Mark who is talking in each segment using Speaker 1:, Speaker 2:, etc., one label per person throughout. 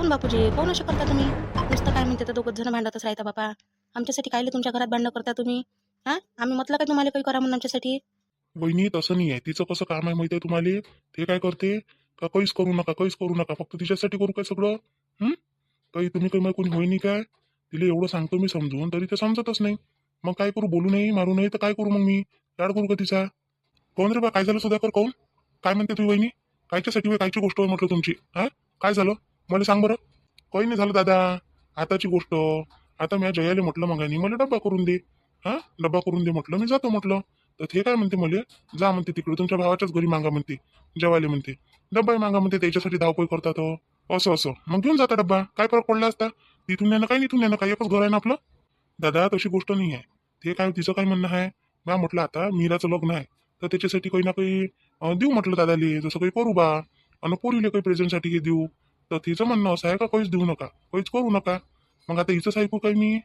Speaker 1: काहून बापूजी, काहून असं करता तुम्ही? नुसतं काय म्हणते तर दोघं जण भांडतच राहता बापा. आमच्यासाठी कायले तुमच्या घरात भांडणं करता तुम्ही? हा, आम्ही म्हटलं काय तुम्हाला काही करा म्हणून आमच्यासाठी?
Speaker 2: वहिनी तसं नाही आहे. तिचं कसं काम आहे माहिती आहे तुम्हाला? ते काय करते का काहीच करू नका, काहीच करू नका, फक्त तिच्यासाठी करू काय सगळं? हं? काही तुम्ही काही मग कोणी होई नाही काय? तिला एवढं सांगतो मी समजून, तरी ते समजतच नाही. मग काय करू? बोलू नाही, मारू नाही, तर काय करू मग मी? लाड करू का तिचा? कोण रे बा? काय झालं सुधाकर? कोण? काय म्हणते तुम्ही वहिनी? कायच्यासाठी वय कायची गोष्ट म्हटलं तुमची? हा, काय झालं मला सांग बरं. काही नाही झालं दादा, आताची गोष्ट. आता मी जयाले म्हटलं मग मला डब्बा करून दे. हा, डब्बा करून दे म्हटलं, मी जातो म्हटलं. तर ते काय म्हणते मला, जा म्हणते तिकडे तुमच्या भावाच्याच घरी मागा म्हणते, जेवायला म्हणते. डब्बाही मागा म्हणते, त्याच्यासाठी धावपळ करतात हो. असं असं मग घेऊन जाता डब्बा, काय फरक पडला असता? तिथून नेणं काय, इथून नेणं काय, एकच घर आहे ना आपलं. दादा तशी गोष्ट नाही आहे. ते काय तिचं काय म्हणणं आहे, बा म्हटलं आता मीराचं लग्न आहे, तर त्याच्यासाठी काही ना काही देऊ म्हटलं दादाले, जसं काही करू बा. आणि पोरीले काही प्रेझेंटसाठी हे देऊ. तर तिचं म्हणणं असं आहे का काहीच देऊ नका, काहीच करू नका. मग आता हिचंच ऐकू काय मी?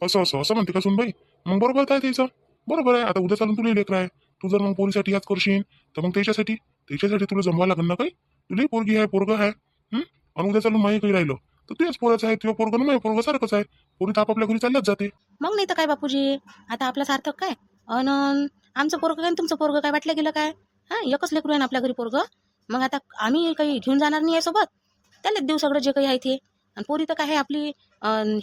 Speaker 2: असं असं असं म्हणते का सुनबाई? मग बरोबर काय तिचं? बरोबर आहे. आता उद्या चालून तुला लेकर आहे, तू जर मग पोरीसाठी ह्याच करशील, तर मग त्याच्यासाठी तुला जमवा लागेल ना काही. तुला पोरगी आहे, पोरग आहे. आणि उद्या चालून माही काही राहिलं तर तुझ्याच पोराचं आहे, तुझ्या पोरगं माझ्या पोरगं सारखंच आहे. पोरी तर आपापल्या घरी चालल्याच जाते.
Speaker 1: मग नाही तर काय बापूजी, आता आपलं सार्थक काय अन आमचं पोरगं काय आणि तुमचं पोरगं काय वाटलं गेलं काय? हा, एकच लेकरू आहे ना आपल्या घरी पोरगं. मग आता आम्ही काही घेऊन जाणार नाही आहे सोबत, त्यालाच देऊ सगळं जे काही आहे ते. आणि पोरी तर काय आहे आपली,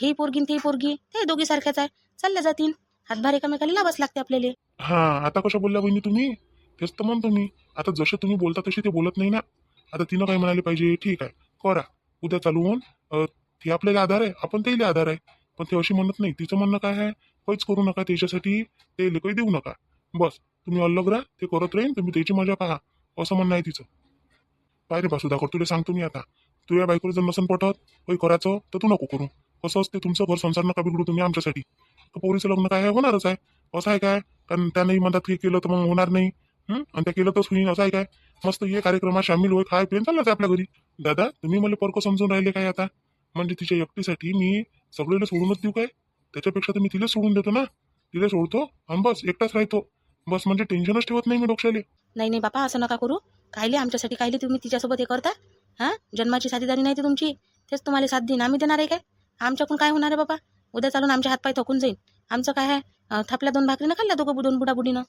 Speaker 1: ही पोरगी आणि ती पोरगी ते दोघी सारख्याच आहे, चालल्या जातील. हातभार एकामेकाला लावाच लागते आपल्याला.
Speaker 2: हा, आता कशा बोलल्या बहिणी तुम्ही? तेच तर म्हणतो मी. आता जसे तुम्ही बोलता तशी ते बोलत नाही ना. आता तिनं काय म्हणाले पाहिजे, ठीक आहे करा, उद्या चालवून ती आपल्याला आधार आहे, आपण त्याला आधार आहे. पण ते अशी म्हणत नाही. तिचं म्हणणं काय आहे, काहीच करू नका त्याच्यासाठी, ते काही देऊ नका. बस तुम्ही अलग राहा, ते करत राहीन, तुम्ही त्याची मजा पहा, असं म्हणणं आहे तिचं. काय रे बा सुधाकर, तुला सांगतो मी आता, तू या बायकोला जर नसन पटत काही करायचं तर तू नको करू. कसं असते तुमचं घर संसार नका बिघडू तुम्ही आमच्यासाठी. तर पोरीचं लग्न काय आहे, होणारच आहे. असं आहे काय? कारण त्याने म्हणतात की केलं तर मग होणार नाही. आणि त्या केलं तरच होईल असं आहे काय? मस्त ये कार्यक्रमात सामील होय, खाय पिऊन चाललाच आपल्या घरी. दादा तुम्ही मला परक समजून राहिले काय आता? म्हणजे तिच्या एकटीसाठी मी सगळ्याला सोडूनच देऊ काय? त्याच्यापेक्षा तर मी तिला सोडून देतो ना. तिला सोडतो आणि बस एकटाच राहतो. बस म्हणजे टेन्शनच ठेवत नाही मी डोक्याले.
Speaker 1: नाही नाही बापा, असं नका करू. कायले आमच्यासाठी कायले तुम्ही तिच्यासोबत हे करता? हा, जन्माची साथीदारी नाही ती तुमची, तेच तुम्हाला साथ देईन. आम्ही देणार आहे काय? आमच्याकडून काय होणार आहे बाबा? उद्या चालून आमचे हातपाय थकून जाईल. आमचं काय आहे, थापल्या 2 भाकरीनं खाल्ल्या दोघं दोन बुडाबुडीनं.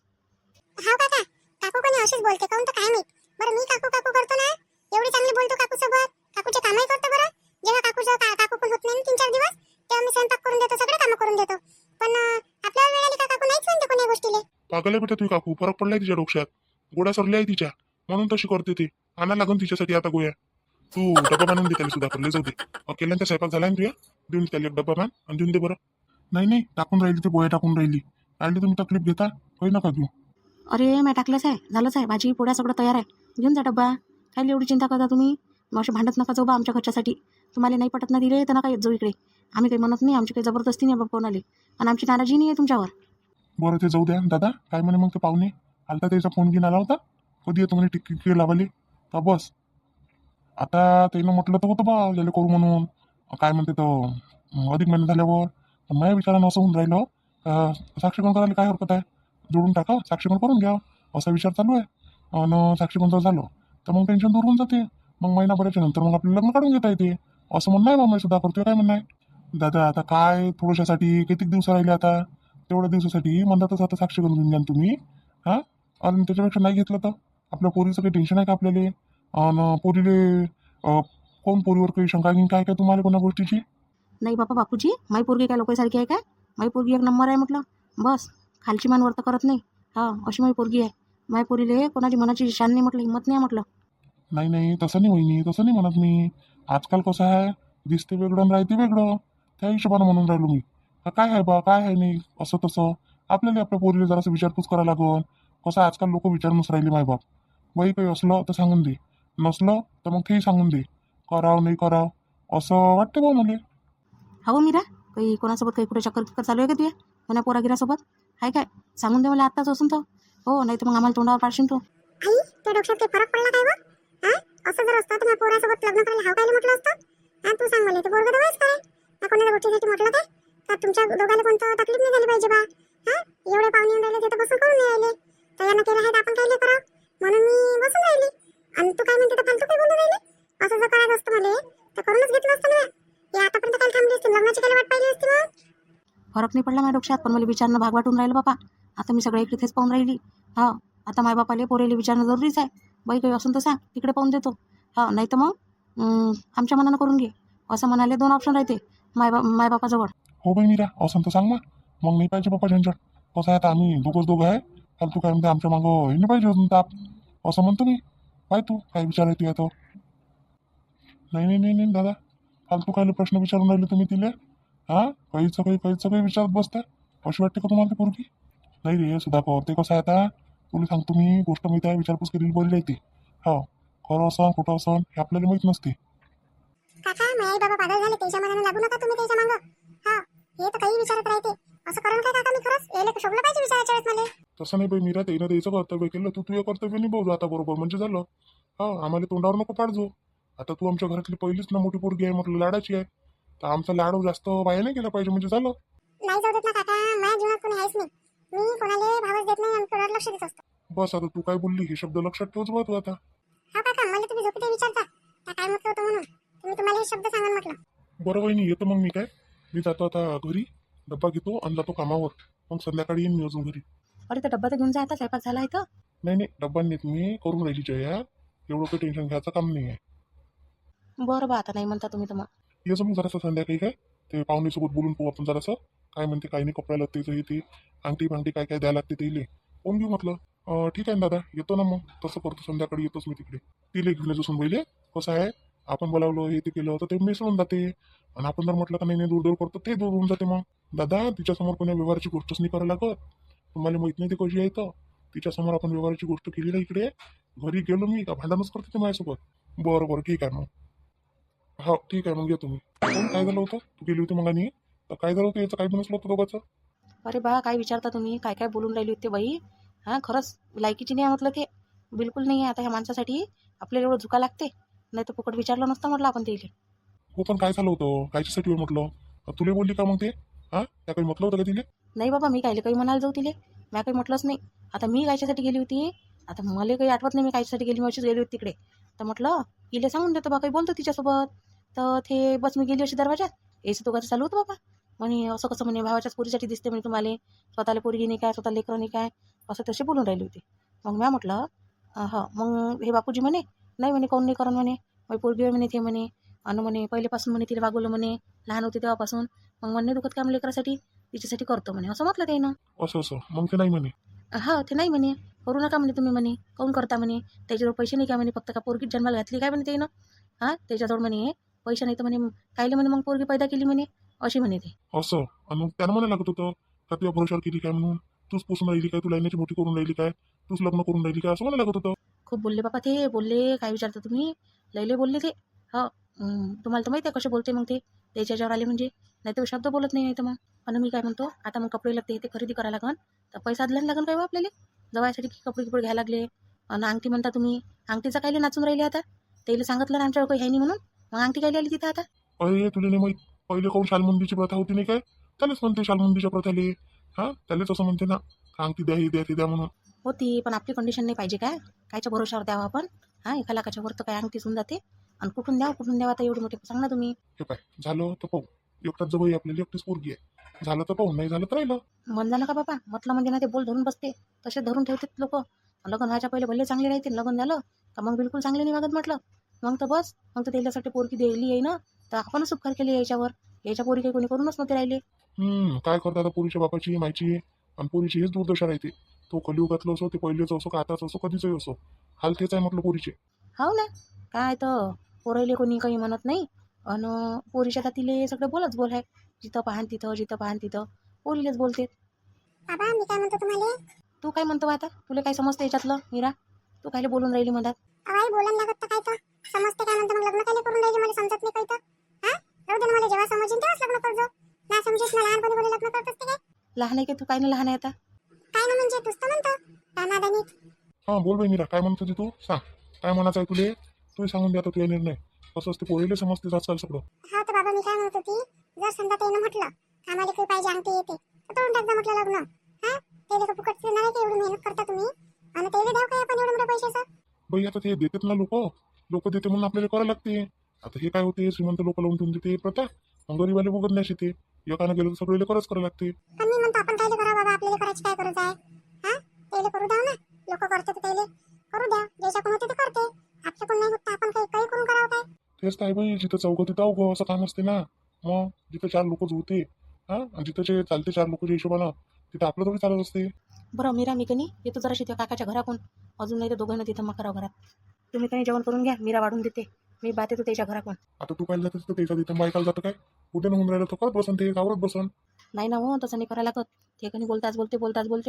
Speaker 3: हाव काका, काकू कोणी अशीच बोलते काऊन तर काय माहित. बरं मी काकू काकू करतो ना, एवढी चांगली बोलतो काकू सोबत, काकूचे कामही करतो बरं. जेव्हा काकू पण होत नाही 3-4 दिवस, तेव्हा मी स्वयंपाक करून देतो, सगळे कामं करून देतो. पण आपल्या वेळेला का काकू नाहीच म्हणते कोणी गोष्टीले.
Speaker 2: पागल आहे बेटा तुम्ही काकू, फरक पडलाय तिच्या डोक्यात. गोळ्या सरल्या आहे तिच्या, म्हणून तशी करते ती. आणा लागून तिच्यासाठी आता गोळ्या. तू डब्बा बांधून दे त्याला सुद्धा करले जाऊ दे. केल्यानंतर स्वयंपाक झाला ना तुझ्या, देऊन त्याला एक डब्बा बांध आणि देऊन दे बरं. नाही नाही, टाकून राहिली ते गोळ्या टाकून राहिली. राहिली तुम्ही तकलीफ घेता, काही नका घेऊ.
Speaker 1: अरे मी टाकलंच आहे, झालंच आहे, भाजी पोळ्या सगळं तयार आहे. घेऊन जा डब्बा. काय एवढी चिंता करता तुम्ही? मग असे भांडत नका जाऊ बा आमच्या घरच्यासाठी. तुम्हाला नाही पटत ना दिले तर नका येत जाऊ इकडे. आम्ही काही म्हणत नाही, आमची काही जबरदस्ती नाही बाबा कोणाला, आणि आमची नाराजी नाही आहे तुमच्यावर.
Speaker 2: बरं ते जाऊ द्या दादा. काय म्हणे मग ते पाहुणे आलता, त्याचा फोन घेऊन आला होता, कधी येतो म्हणे टिकीट लावाले का बस? आता त्यानं म्हटलं तर होतं बा याला करू म्हणून. काय म्हणते तर अधिक महिना झाल्यावर. पण माझ्या विचारानं असं होऊन राहिलं, साक्षीकरण करायला काय हरकत आहे, जोडून टाका साक्षीकरण करून घ्या, असा विचार चालू आहे. आणि साक्षीकरण जर झालं तर मग टेन्शन दूर होऊन जाते. मग महिनाभराच्या नंतर मग आपलं लग्न काढून घेता येते, असं म्हणणं आहे बा. मी सुद्धा करतोय, काय म्हणणं आहे दादा? आता काय थोड्याशासाठी किती दिवस राहिले आता, तेवढ्या दिवसासाठी म्हणतातच आता साक्षीकरण घेऊन घ्या ना तुम्ही. हा, आणि त्याच्यापेक्षा नाही घेतलं तर आपल्या पोरीचं काही टेन्शन आहे का आपल्याला? आणि पोरीले कोण पोरीवर काही शंका घेईन काय काय तुम्हाला कोणा गोष्टीची?
Speaker 1: नाही बापा बापूजी, माई पोरगी काय लोकांसारखी आहे काय? माई पोरगी एक नंबर आहे म्हटलं. बस, खालची मान वर तर करत नाही. हा, अशी माई पोरगी आहे. माई पोरीले कोणाची मनाची शान नाही म्हटलं, हिंमत नाही म्हटलं.
Speaker 2: नाही नाही, तसं नाही वहिनी, तसं नाही म्हणत मी. आजकाल कसं आहे, दिसते वेगळं आणि राहते वेगळं, त्या हिशोबानं म्हणून राहिलो मी. काय आहे बा, काय आहे नाही, असं तसं आपल्याला आपल्या पोरीला जरासं विचारपूस करायला लागल. कसं आजकाल लोक विचारूनच राहिले मायबाप. बाई काही असलं तर सांगून दे, नसलं तर मग तेही सांगून दे, करावं नाही करावं असं वाटतं बा मला.
Speaker 1: हो मीरा, काही कोणासोबत काही कुठे चक्कर चालू आहे का तुझ्या कोणा पोरागिरासोबत? आहे काय? सांगून दे मला आत्ताच असून तो. हो, नाही तर मग आम्हाला तोंडावर पाडशील तू.
Speaker 3: आई, त्या डोक्यात काही फरक पडला काय बा? हा, असं जर असतं तर मी पोरासोबत लग्न करायला हाव कायले म्हटलं असतं? हा, तू सांग मला, ते पोरगं तर काय ना कोणाच्या गोष्टीसाठी म्हटलं काय? का तुमच्या दोघांना कोणतं तकलीफ नाही झाली पाहिजे बा? हा, एवढे पाहुणे येऊन राहिले तिथं बसून करून नाही राहिले, तर यानं केलं आहे तर आपण कायले करावं? म्हणून मी बसून राहिली. आणि तू काय म्हणते तर फालतू काय बोलून राहिली? असं जर करायचं असतं मला, तर तर करूनच घेतलं असतं ना. हे आतापर्यंत काय थांबली असती, लग्नाची काय वाट पाहिली असती मग.
Speaker 1: फरक नाही पडला माझ्या डोक्यात, पण मला विचारणं भाग वाटून राहिलं बापा. आता मी सगळ्या इकडे तेच पाहून राहिली. हा, आता मायबापाले पोरेले विचारणं जरुरीच आहे. बाई काही असून तर सांग, तिकडे पाहून देतो. हा, नाही तर मग आमच्या मनानं करून घे. असं म्हणाले 2 ऑप्शन राहते मायबापाजवळ.
Speaker 2: हो बाई मीरा, असं तर सांग ना. मग नाही पाहिजे बाप्पा झंझट. कसं आहे आता आम्ही दोघं आहे. फालतू काय म्हणते आमच्या मागं हे नाही पाहिजे अजून ताप. असं म्हणतो मी. पाय तू काय विचार येते आता. नाही नाही नाही नाही दादा, फालतू काय प्रश्न विचारून राहिले तुम्ही तिले. हा, काहीचं काही विचारत बसताय. अशी वाटते का तुम्हाला ती पोरगी? नाही रे सुधाकर, ते कसं आहे आता तुला सांगतो मी, गोष्ट माहिती आहे, विचारपूस केलेली बरी राहते. हो, खरं असं खोटं असं हे आपल्याला माहित नसते.
Speaker 3: काका माझे बाबा पागल झाले, त्याच्या मनाने लागू नका तुम्ही त्याच्या मागं. हा, हे तर काही विचारत राहते. असं करून काय काका, मी खरंच यायला शोभलं पाहिजे विचारायच्या वेळेस मला.
Speaker 2: तसं नाही बाई मीरा, त्यानं द्यायचं कर्तव्य केलं, तू तुझं कर्तव्य निभावू आता बरोबर म्हणजे झालं. हा, आम्हाला तोंडावर नको पाडजो. आता तू आमच्या घरातली पहिलीच ना मोठी पोरगी आहे, म्हटलं लाडाची आहे, तर आमचा लाडू जास्त वाया नाही केला पाहिजे म्हणजे झालं.
Speaker 3: नाही जाऊ देत ना काका, माझ्या जीवनात कोणी आहेच नाही. मी कोणाला भावच देत नाही आणि कोणावर लक्ष देत असतो.
Speaker 2: बस आता तू काय बोलली हे शब्द लक्षात ठेवच बा तू आता.
Speaker 3: हा काका, मला तुम्ही झोपीत विचारता का काय म्हटलं होतं म्हणून तुम्ही तुम्हाला हे शब्द सांगा म्हटलं.
Speaker 2: बरं वहिनी, येतो मग मी जातो आता घरी, डब्बा घेतो आणि जातो कामावर. मग संध्याकाळी येईन मी अजून घरी.
Speaker 1: अरे तर डब्बा तर घेऊन जा, आता स्वयंपाक झाला आहे तर.
Speaker 2: नाही डब्बा नेत मी करून राहिली जया, एवढं काही टेन्शन घ्यायचं काम नाही आहे.
Speaker 1: बरं बा, आता नाही म्हणता तुम्ही तर मग.
Speaker 2: येतो मग जरासं संध्याकाळी काय ते पाहुणेसोबत बोलून पाहू आपण जरासं. काय म्हणते काही नाही, कपड्या लागते हे ते अंगठी भांगठी काय काय द्यायला लागते ते इले कोण घेऊ म्हटलं. ठीक आहे ना दादा, येतो ना मग. तसं करतो, संध्याकाळी येतोच मी तिकडे. तिले घेऊन येतो सुनबाईले. कसं आहे, आपण बोलावलं हे ते केलं तर ते मिसळून जाते, आणि आपण जर म्हटलं का नाही दूर दूर करतो ते दूर होऊन जाते. मग दादा, तिच्यासमोर कोणी व्यवहाराची गोष्टच नाही करायला लागत. तुम्हाला माहित नाही ते कशी आहे तर. तिच्यासमोर आपण व्यवहाराची गोष्ट केली ना इकडे, घरी गेलो मी का भांडणच करते ते माझ्यासोबत. बरं ठीक आहे मग. हो ठीक आहे मग, येतो मी. काय झालं होतं, तू गेली होती मग आणि तर काय झालं होतं, याचं काय बनसलं होतं दोघांचं.
Speaker 1: अरे बा, काय विचारता तुम्ही, काय काय बोलून राहिली होती बाई. हां, खरंच लायकीची नाही आहे म्हटलं ते. बिलकुल नाही आहे. आता ह्या माणसासाठी आपल्याला एवढं झुका लागते. नाही तर फुकट विचारलं नसतं म्हटलं आपण ते.
Speaker 2: हो पण काय झालं होतं, कायच्यासाठी म्हटलं. तुला बोलली का मग ते. हा, त्या काही म्हटलं होतं का तिने.
Speaker 1: नाही बाबा, मी कायले काही म्हणायला जाऊ तिले. मी काही म्हटलंच नाही. आता मी कायच्यासाठी गेली होती, आता मला काही आठवत नाही मी कायच्यासाठी गेली, मी अशीच गेली होती तिकडे. तर म्हटलं इले सांगून देतो बा, काही बोलतो तिच्यासोबत. तर ते बस मी गेली अशी दरवाजात, यायचं दोघांचं चालू होतं बाबा. म्हणे असं कसं म्हणे, भावाच्याच पोरीसाठी दिसते म्हणे तुम्हाला, स्वतःला पोरगी नाही काय, स्वतःला लेकरं नाही काय, असं तसे बोलून राहिली होती. मग मी म्हटलं हा, मग हे बापूजी म्हणे नाही म्हणे, कोण नाही करण म्हणे, मग पोरगी म्हणे ते म्हणे, आणि म्हणे पहिल्यापासून म्हणे तिला वागवलं म्हणे, लहान होते तेव्हापासून. मग म्हणणे दुखत काय, लेकरासाठी तिच्यासाठी करतो म्हणे, असं म्हटलं त्यानं.
Speaker 2: असं मग ते नाही म्हणे.
Speaker 1: हा, ते नाही म्हणे, करू नका म्हणे तुम्ही म्हणे, काऊन करता म्हणे, त्याच्याजवळ पैसे नाही का म्हणे, फक्त का पोरगीच जन्माला घातली काय म्हणे त्यानं. हा, त्याच्याजवळ म्हणे पैसे नाही तर म्हणे कायले म्हणे मग पोरगी पैदा केली म्हणे, अशी म्हणे ते.
Speaker 2: असं, आणि मग त्यानं म्हणायला लागत होतं का तुझ्या भरोशावर केली काय म्हणून, तूच पोसून राहिली काय, तू लाईनाची मोठी करून राहिली काय, तूच लग्न करून राहिली काय, असं म्हणायला लागत होतं.
Speaker 1: खूप बोलले बाबा ते, बोलले काय विचारता तुम्ही, लयले बोलले ते. हो, तुम्हाला तर माहिती आहे कसे बोलते मग ते, त्याच्यावर आले म्हणजे. नाही तर शब्द बोलत नाही तर मग. पण मी काय म्हणतो, आता मग कपडे लागते ते खरेदी करायला लागन, तर पैसा आदलायला लागन काय बा आपल्याला जवायसाठी कपडे घ्यायला लागले. आणि अंगठी म्हणता तुम्ही, अंगठीचा कायले नाचून राहिले आता, त्याला सांगितलं ना आमच्यावर काही आहे नाही म्हणून, मग अंगठी कायले आली तिथं आता.
Speaker 2: अरे तुला नाही माहित, पहिले कोण शालमुंडीची प्रथा होती नाही काय, त्यालाच म्हणते शालमुंडीच्या प्रथाले. हा, त्यालाच असं म्हणते ना, अंगठी द्या, हे द्या ते द्या म्हणून.
Speaker 1: होती, पण आपली कंडिशन नाही पाहिजे काय, कायच्या भरोशावर द्यावं आपण. हा, एका लाखाच्या वर तर काय अंगठी होऊन जाते, आणि कुठून द्यावं आता एवढी मोठी, सांग ना तुम्ही.
Speaker 2: हे पाय, झालं तर पाहू. एकटाच जवळ आपल्याला एकटीच पोरगी आहे, झालं तर पाहू, नाही झालं तर राहिलं.
Speaker 1: म्हणजा ना का बाबा, म्हटलं म्हणजे ना ते बोल धरून बसते, तसे धरून ठेवते लोक. लग्न व्हायच्या पहिले भले चांगले राहते, लग्न झालं का मग बिलकुल चांगले नाही वागत म्हटलं. मग तर बस, मग तर त्याच्यासाठी पोरगी दिली आहे ना, तर आपणच उपकार केले याच्यावर. याच्या पोरी काही कोणी करूनच नव्हते राहिले.
Speaker 2: काय करता आता, पोरीच्या बापाची मायची आणि पोरीची हेच दुर्दशा राहते. तो कलियुगातलं असो, ते पहिलेच असो का आताच असो, कधीचही असो, हाल तेच आहे म्हटलं पोरीचे.
Speaker 1: हो ना, काय तर पोरायले कोणी काही म्हणत नाही, आणि पोरीच्या जातीले सगळं बोल आहे. जिथं पाहान तिथं पोरीलेच बोलते.
Speaker 3: बाबा मी काय म्हणतो तुम्हाला,
Speaker 1: तू काय म्हणतो आता, तुला काय समजतं याच्यातलं मीरा, तू कायले बोलून राहिली मधात.
Speaker 3: अवाई बोलायला लागत तर काय तर समजते काय म्हणतो, मग लग्न काय करून राहिली मला समजत नाही काही तर. हा, राहू दे ना, मला जेव्हा समजेल तेव्हाच लग्न करजो ना, समजेस ना लहानपणी बोले लग्न करत असते काय.
Speaker 1: लहान आहे की तू, काय ना लहान आहे आता.
Speaker 3: काय ना म्हणजे तूच तर म्हणतो दानादानीत.
Speaker 2: हा बोल बाई मीरा, काय म्हणत होती तू, सांग काय म्हणायचं आहे तुले. तू सांगून द्या आता तुझा निर्णय. कसं असते, पोरीले समजते आजकाल सगळं.
Speaker 3: हा तर बाबा मी काय म्हणत होती, जर समजा त्यानं म्हटलं आम्हाला काही पाहिजे अंगठी येते तर तोडून टाकजा म्हटलं लग्न. हा, त्याला का फुकट देणार आहे की, एवढी मेहनत करता तुम्ही आणि त्याला द्याव काय आपण एवढे मोठे पैशाचं.
Speaker 2: बाई आता ते देतात ना लोक देते म्हणून आपल्याला करायला लागते. आता हे काय होते, श्रीमंत लोक लावून ठेवून देते प्रथा, मग गरीबाला बघत नाही ते एकानं गेलं तर सगळे खरंच करावं लागते.
Speaker 3: पण मी म्हणतो आपण कायले करा बाबा, आपल्याला करायची काय गरज आहे? हा, त्याला करू द्या ना, लोक करते तर त्याला करू द्या, ज्याच्याकडून होते ते करते, आपल्याकडून नाही होत तर आपण काही काही करून करावं काय?
Speaker 2: तेच काय बाई, जिथं चौघ तिथं अवघं असं काम असते ना. मग जिथं 4 लोक होते, हा, आणि जिथं जे चालते 4 लोकांच्या हिशोबानं, तिथं आपलं थोडी चालत असते.
Speaker 1: बरं मीरा, मी कनी येतो जराशी त्या काकाच्या घराकडून. अजून नाही तर दोघांना तिथं मग करावं घरात. तुम्ही काही जेवण करून घ्या, मीरा वाढून देते. मी बात येतो त्याच्या घराकडून.
Speaker 2: आता तू काय जातस तर त्याच्या तिथं बायकाला जातं काय? उद्या होऊन राहिलं तर करत बसन, ते आवरत बसन.
Speaker 1: नाही ना हो, तसं नाही करायला लागत. ते कनी बोलताच बोलते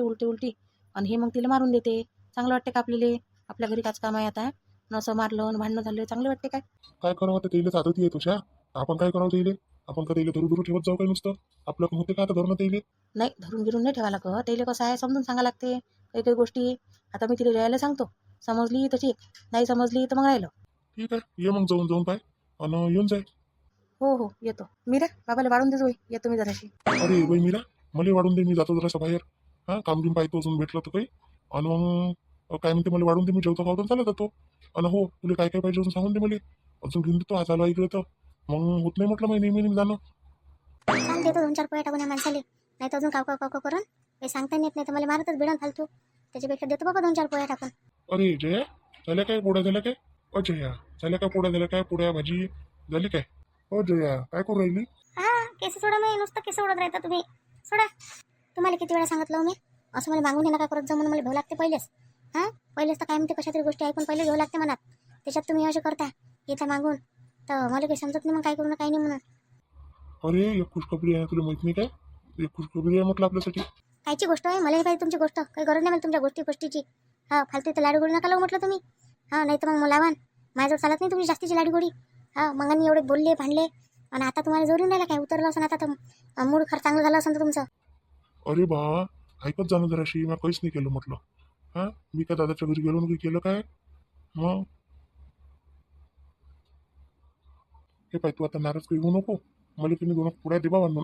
Speaker 1: उलटी उलटी, आणि हे मग तिला मारून देते. चांगलं वाटते का आपल्याला? आपल्या घरी काच काम आहे आता. नसं मारलं आणि भांडणं झालं, चांगलं वाटते काय?
Speaker 2: काय करावं ते तेले आदत आहे तुझ्या. आपण काय करावं तेले? आपण का तेले धरू ठेवत जाऊ काय नुसतं? आपल्याकडून होते का आता धरणं तेले?
Speaker 1: नाही, धरून गिरून नाही ठेवा लागत. त्याला कसं आहे समजून सांगा लागते काही काही गोष्टी. आता मी तिला राहायला सांगतो, समजली तर ठीक, नाही समजली तर मग राहिलं.
Speaker 2: ठीक आहे, ये मग जाऊन जाऊन पाय आणि येऊन जाय.
Speaker 1: हो येतो. मीरा, बाबाला वाढून दे जोई, येतो मी जराशी.
Speaker 2: अरे बाई मीरा, मला वाढून दे, मी जातो जरासा बाहेर. हा, काम घेऊन पाहतो अजून भेटलं तर काही. आणि मग काय म्हणते, मला वाढून दे, मी जेवतो खावतो चालत जातो. आणि हो, तुला काय काय पाहिजे अजून सांगून दे मला, अजून घेऊन देतो. आज आलो इकडे तर मग होत नाही म्हटलं, मी नेहमी जाणं.
Speaker 3: चाल देतो 2-4 पोळ्या टाकून या माणसाले, नाही तर अजून काव काव करून काही सांगता येत नाही तर मला मारतच भिडून फालतू. त्याच्यापेक्षा देतो बाबा 2-4 पोळ्या टाकून.
Speaker 2: अरे जया, झाल्या काय पोळ्या झाल्या काय? जया, झाल्या काय पोळ्या झाल्या काय? पोळ्या भाजी झाली काय? जया, काय करू राहिली?
Speaker 3: हा, केस सोडा, मी नुसतं केस सोडत राहता तुम्ही. सोडा. तुम्हाला किती वेळा सांगितलं हो मी, असं मला मागून येणं काय करत जाऊ म्हणून मला भेव लागते पहिलेच. हा, पहिलेच तर काय म्हणते कशा तरी गोष्टी ऐकून पहिले घेऊ लागते मनात. त्याच्यात तुम्ही असे करता येता मागून, तर मला काही समजत नाही मग काय करू ना काही नाही म्हणून.
Speaker 2: अरे एक खुशखबरी आहे, तुला माहित नाही काय? एक खुशखबरी आहे म्हटलं आपल्यासाठी.
Speaker 3: कायची गोष्ट आहे? मला पाहिजे तुमची गोष्ट, काही गरज नाही मला तुमच्या गोष्टीची. हा, फालतू तर लाडू गोडी नका लावू म्हटलं तुम्ही. हा, नाही तर मग मला वान माझ्याजवळ चालत नाही तुमची जास्तीची लाडू गोडी. हा, मग एवढे बोलले भांडले आणि आता तुम्हाला जोरून राहिला काय? उतरलं असं आता तर मूड खरं चांगलं झालं असं तुमचं.
Speaker 2: अरे बा, ऐकत जाणं जराशी, मी काहीच नाही केलं म्हटलं. हा, मी काय दादाच्या घरी गेलो काही केलं काय? मग हे पाय, तू आता नाराज काही होऊ नको. मला तुम्ही 2 पुड्या दे बाबा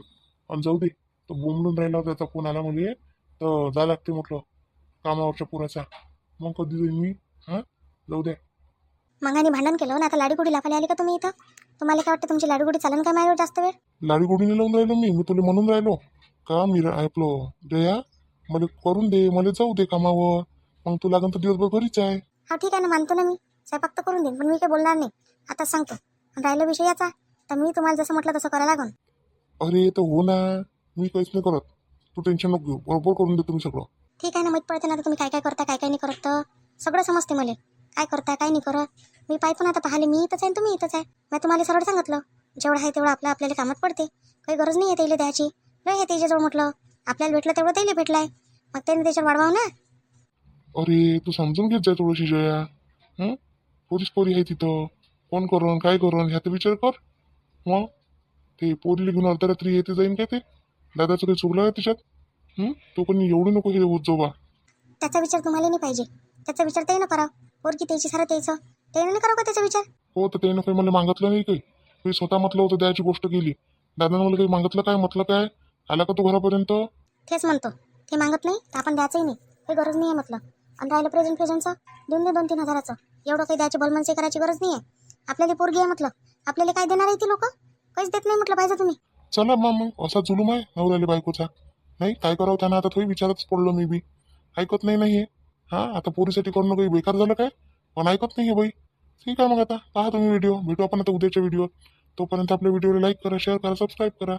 Speaker 2: आणि जाऊ दे. तो बोंबलून राहिला होता, त्याचा फोन आला मला, तर जा लागते म्हटलं कामावरच्या पुराचा. मग कधी जाईन मी? हा, जाऊ द्या.
Speaker 3: मग आणि भांडण केलं ना, आता लाडू गोडी लाफायला आली का तुम्ही इथं? तुम्हाला काय वाटतं तुमची लाडू गोडी चालन काय माझ्यावर जास्त वेळ?
Speaker 2: लाडी गोडीने लावून राहिलो मी तुला म्हणून राहिलो का मी ऐकलो जया, मला करून दे, मला जाऊ दे कामावर. मग तू लागन तर दिवसभर घरीच आहे.
Speaker 3: हा ठीक आहे ना, मानतो ना मी, स्वयंपाक तर करून देईन, पण मी काही बोलणार नाही. आता सांगतो. आणि राहिला विषय याचा, तर मी तुम्हाला जसं म्हटलं तसं करायला लागून.
Speaker 2: अरे तर हो ना, मी काहीच नाही करत, तू टेन्शन नको घेऊ, बरोबर करून दे तुम्ही सगळं.
Speaker 3: ठीक आहे ना, माहीत पडते ना आता तुम्ही काय काय करता काय काय नाही करत, तर सगळं समजते मला. काय करता काय नाही करत मी पाहतो ना. आता पाहिले मी इथंच आहे तुम्ही इथंच आहे. मी तुम्हाला सरळ सांगितलं, जेवढं आहे तेवढं आपल्याला कामात पडते. काही गरज नाही आहे त्याला द्यायची. नाही आहे त्याच्याजवळ म्हटलं, आपल्याला भेटलं तेवढं त्याला भेटलाय, मग त्याने त्याच्यावर वाढवावं ना.
Speaker 2: अरे तू समजून घेत जाय थोडीशी जया. पोरीच पोरी आहे तिथं, कोण करून काय करून ह्याचा विचार कर. मग ते पोरीला घेऊन अर्धरात्री येते जाईन काय ते? दादाचं काही चुकलं आहे त्याच्यात? तो पण एवढी नको हे होत जाऊ बा.
Speaker 3: त्याचा विचार तुम्हाला नाही पाहिजे, त्याचा विचार ते न करावं. पोरगी त्याची सारं त्याचं ते नाही करावं का त्याचा विचार?
Speaker 2: हो, तर त्यानं काही मला मागितलं नाही काही. मी स्वतः म्हटलं होतं द्यायची गोष्ट केली. दादानं मला काही मागितलं काय? म्हटलं काय? आला का तू घरापर्यंत?
Speaker 3: तेच म्हणतो, ते मागत नाही तर आपण द्यायचंही नाही, काही गरज नाही आहे म्हटलं. आणि राहिलं प्रेझेंटचं, देऊन दे 2-3 हजाराचं. एवढं काही द्यायची बलमनसे करायची गरज नाही आहे. आपल्याला पोरगी आहे म्हटलं, आपल्याला काय देणार आहे ती लोक? काहीच देत नाही म्हटलं पाहिजे तुम्ही.
Speaker 2: चला मग असा जुलूम आहे नवऱ्याला बायकोचा. नाही काय करावं त्यांना, आता थोडी विचारच पडलो मी बी. ऐकत नाही हे. हा, आता पोरीसाठी करणं काही बेकार झालं काय? पण ऐकत नाही हे बाई. ठीक आहे मग, आता पहा तुम्ही व्हिडिओ, भेटू आपण आता उद्याच्या व्हिडिओ. तोपर्यंत आपल्या व्हिडिओला लाईक करा, शेअर करा, सबस्क्राईब करा.